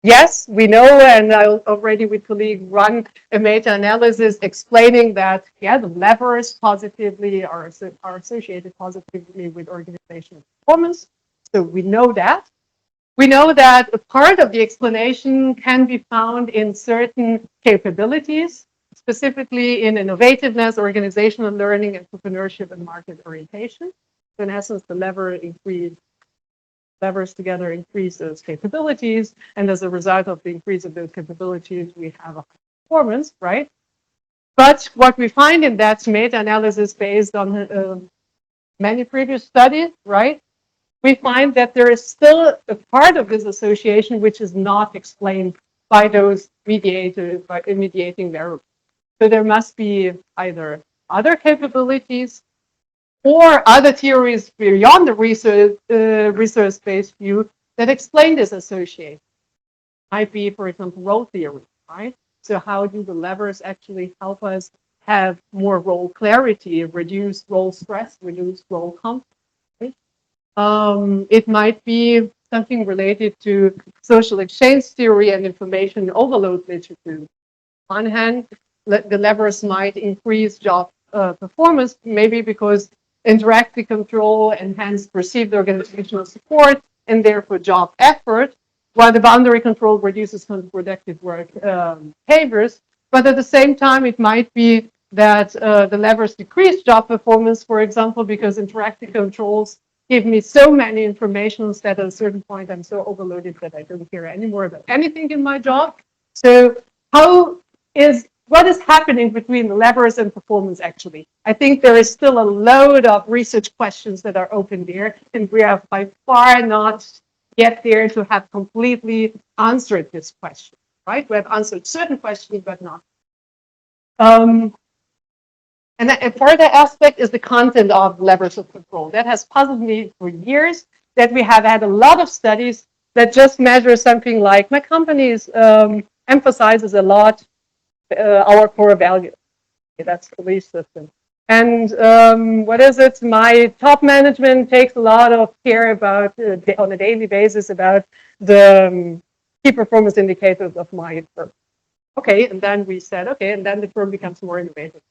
Yes, we know, and I already with colleague run a meta-analysis explaining that, the levers positively are associated positively with organizational performance. So we know that. We know that a part of the explanation can be found in certain capabilities, specifically in innovativeness, organizational learning, entrepreneurship, and market orientation. So in essence, the levers together increase those capabilities, and as a result of the increase of those capabilities, we have a high performance, right? But what we find in that meta-analysis based on many previous studies, right? We find that there is still a part of this association which is not explained by those mediating variables. So there must be either other capabilities or other theories beyond the research-based view that explain this association. Might be, for example, role theory, right? So how do the levers actually help us have more role clarity, reduce role stress, reduce role conflict? Right? It might be something related to social exchange theory and information overload literature. On one hand, the levers might increase job performance, maybe because interactive control enhanced perceived organizational support and therefore job effort, while the boundary control reduces counterproductive work behaviors. But at the same time, it might be that the levers decrease job performance, for example, because interactive controls give me so many informations that at a certain point I'm so overloaded that I don't care anymore about anything in my job. So what is happening between the levers and performance actually? I think there is still a load of research questions that are open there, and we are by far not yet there to have completely answered this question, right? We have answered certain questions, but not. And a further aspect is the content of levers of control. That has puzzled me for years, that we have had a lot of studies that just measure something like my company emphasizes a lot our core value. Okay, that's the belief system. And what is it? My top management takes a lot of care about, on a daily basis, about the key performance indicators of my firm. Okay, and then we said, okay, and then the firm becomes more innovative.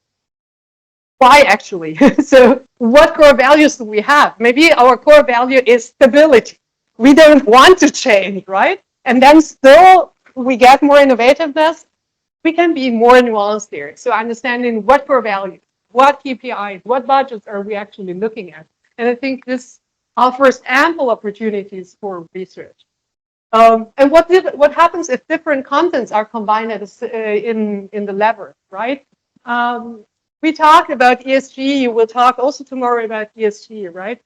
Why actually? So what core values do we have? Maybe our core value is stability. We don't want to change, right? And then still we get more innovativeness. We can be more nuanced there. So understanding what core values, what KPIs, what budgets are we actually looking at? And I think this offers ample opportunities for research. And what happens if different contents are combined in the lever, right? We talked about ESG. We'll talk also tomorrow about ESG, right?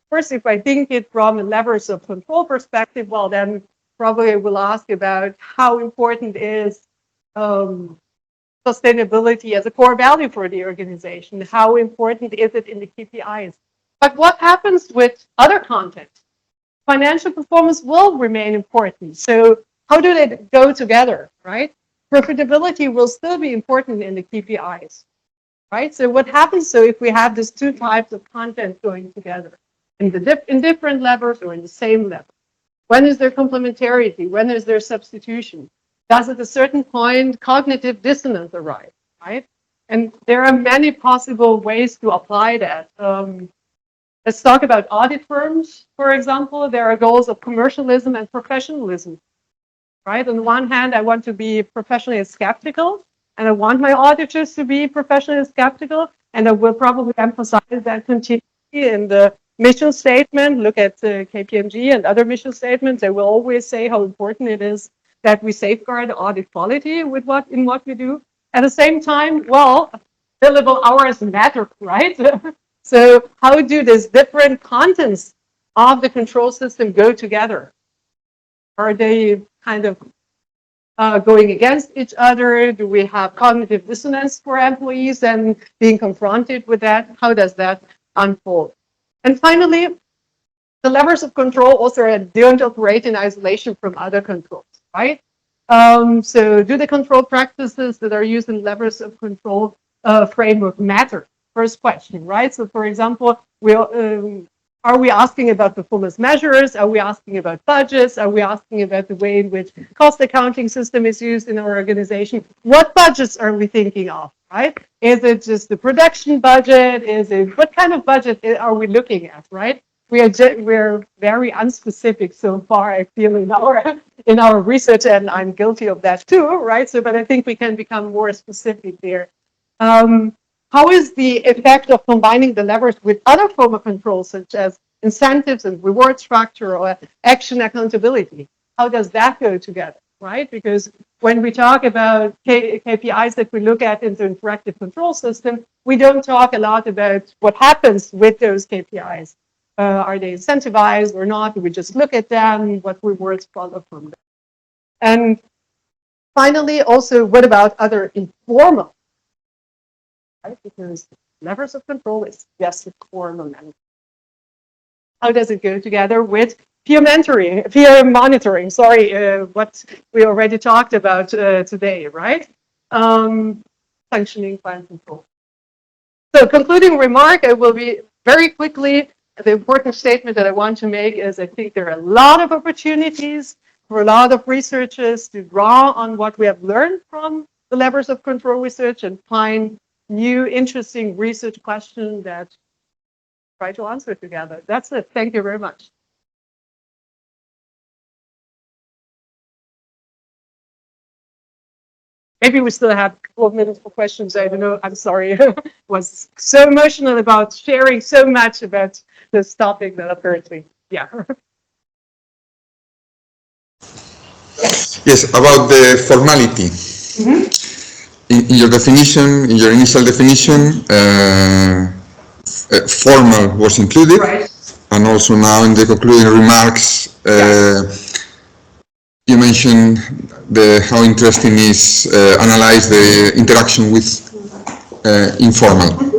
First, if I think it from a levers of control perspective, well, then probably I will ask about how important is sustainability as a core value for the organization. How important is it in the KPIs? But what happens with other content? Financial performance will remain important. So how do they go together, right? Profitability will still be important in the KPIs, right? So what happens if we have these two types of content going together in different levels or in the same level? When is there complementarity? When is there substitution? Does at a certain point cognitive dissonance arise, right? And there are many possible ways to apply that. Let's talk about audit firms, for example. There are goals of commercialism and professionalism, right? On the one hand, I want to be professionally skeptical, and I want my auditors to be professionally skeptical, and I will probably emphasize that continually in the mission statement. Look at KPMG and other mission statements. They will always say how important it is that we safeguard audit quality with what we do. At the same time, well, billable hours matter, right? So how do these different contents of the control system go together? Are they kind of going against each other? Do we have cognitive dissonance for employees and being confronted with that? How does that unfold? And finally, the levers of control also don't operate in isolation from other controls, right? So do the control practices that are used in levers of control framework matter? First question, right? So for example, are we asking about performance measures? Are we asking about budgets? Are we asking about the way in which cost accounting system is used in our organization? What budgets are we thinking of, right? Is it just the production budget? Is it, what kind of budget are we looking at, right? We're very unspecific so far, I feel, in our research, and I'm guilty of that too, right? So, but I think we can become more specific there. How is the effect of combining the levers with other form of control, such as incentives and reward structure or action accountability? How does that go together, right? Because when we talk about KPIs that we look at in the interactive control system, we don't talk a lot about what happens with those KPIs. Are they incentivized or not? Do we just look at them? What rewards follow from them? And finally, also, what about other informal? Right? Because levers of control is just informal management. How does it go together with peer monitoring? Sorry, what we already talked about today, right? Functioning plan control. So, concluding remark, I will be very quickly. The important statement that I want to make is I think there are a lot of opportunities for a lot of researchers to draw on what we have learned from the levers of control research and find new interesting research questions that try to answer together. That's it. Thank you very much. Maybe we still have a couple of minutes for questions. I don't know. I'm sorry. I was so emotional about sharing so much about this topic that apparently, yeah. Yes, about the formality. In your definition, in your initial definition, formal was included, Right. and also now in the concluding remarks, you mentioned how interesting is analyze the interaction with informal.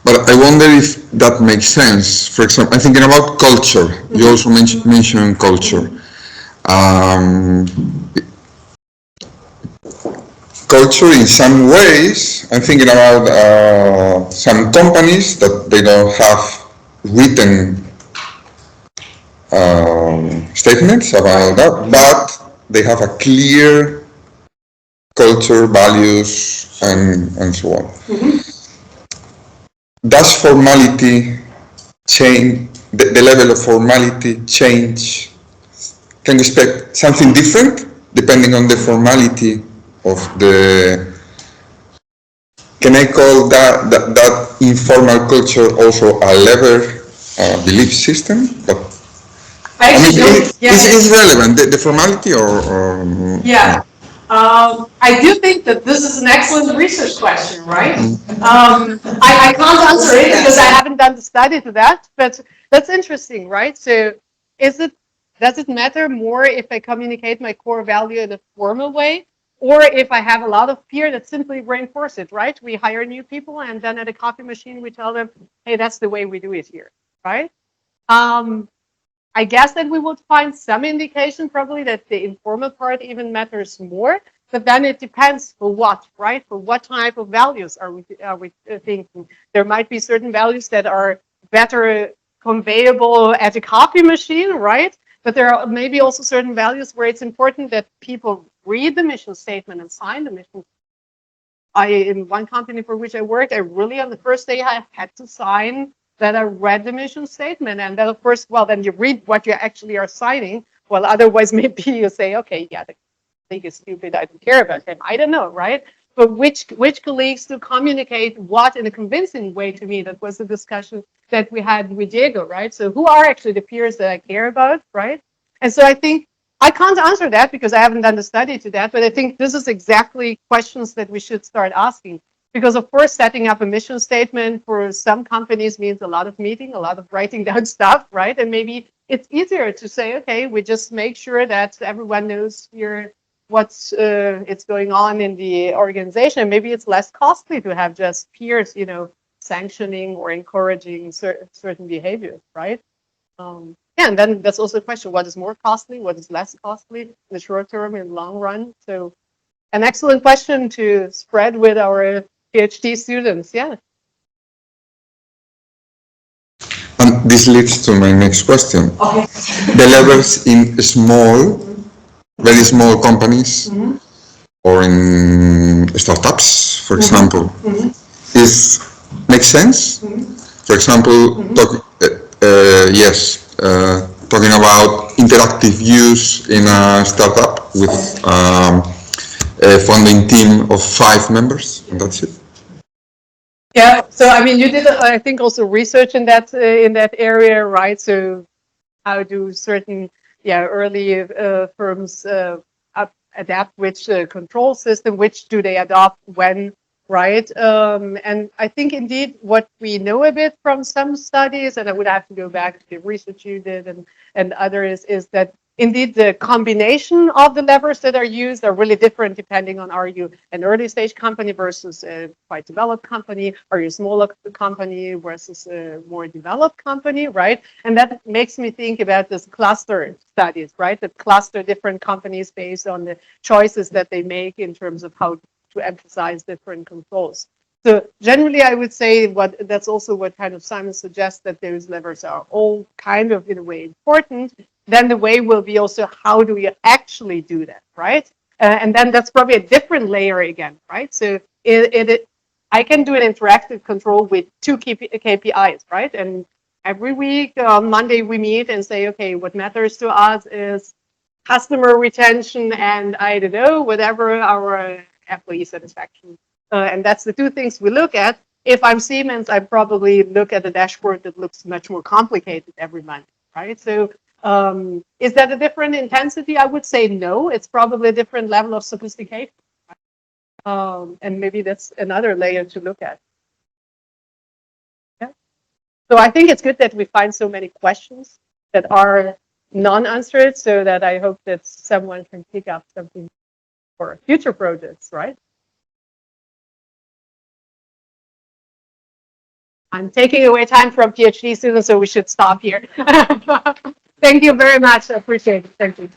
But I wonder if that makes sense. For example, I'm thinking about culture. You also mentioned culture. Culture, in some ways, I'm thinking about some companies that they don't have written statements about that, but they have a clear culture, values, and so on. Does formality change, the level of formality change? Can you expect something different depending on the formality of the, can I call that informal culture also a lever belief system? But I mean, is relevant the formality or yeah. I do think that this is an excellent research question, right? I can't answer it because I haven't done the study to that, but that's interesting, right? So does it matter more if I communicate my core value in a formal way, or if I have a lot of peer that simply reinforce it, right? We hire new people and then at a coffee machine, we tell them, hey, that's the way we do it here, right? I guess that we would find some indication probably that the informal part even matters more, but then it depends for what, right? For what type of values are we thinking? There might be certain values that are better conveyable at a coffee machine, right? But there are maybe also certain values where it's important that people read the mission statement and sign the mission. In one company for which I worked, I really on the first day I had to sign that I read the mission statement, and then of course, well, then you read what you actually are signing. Well, otherwise, maybe you say, okay, yeah, the colleague is stupid. I don't care about him. I don't know, right? But which colleagues to communicate what in a convincing way to me? That was the discussion that we had with Diego, right? So who are actually the peers that I care about, right? And so I think I can't answer that because I haven't done the study to that, but I think this is exactly questions that we should start asking. Because of course, setting up a mission statement for some companies means a lot of meeting, a lot of writing down stuff, right? And maybe it's easier to say, okay, we just make sure that everyone knows here what's it's going on in the organization. Maybe it's less costly to have just peers, you know, sanctioning or encouraging certain behaviors, right? Yeah, and then that's also a question: what is more costly? What is less costly in the short term and long run? So, an excellent question to spread with our PhD students. Yeah. And this leads to my next question. Okay. The levels in small, very small companies or in startups, for example, is makes sense. For example, talking about interactive use in a startup with a funding team of 5 members, and that's it. Yeah. So I mean, you did, I think, also research in that area, right? So how do certain early firms adapt which control system? Which do they adopt when? Right. And I think indeed what we know a bit from some studies, and I would have to go back to the research you did and others, is that indeed the combination of the levers that are used are really different depending on, are you an early stage company versus a quite developed company? Are you a smaller company versus a more developed company, right? And that makes me think about this cluster studies, right? That cluster different companies based on the choices that they make in terms of how to emphasize different controls. So generally, I would say that's also what kind of Simon suggests, that those levers are all kind of in a way important. Then the way will be also, how do we actually do that, right? And then that's probably a different layer again, right? So I can do an interactive control with 2 KPIs, right? And every week on Monday we meet and say, okay, what matters to us is customer retention and I don't know, whatever our employee satisfaction. And that's the 2 things we look at. If I'm Siemens, I probably look at a dashboard that looks much more complicated every month, right? So is that a different intensity? I would say no. It's probably a different level of sophistication. And maybe that's another layer to look at. Yeah. So I think it's good that we find so many questions that are non-answered, so that I hope that someone can pick up something for future projects, right? I'm taking away time from PhD students, so we should stop here. Thank you very much. I appreciate it. Thank you.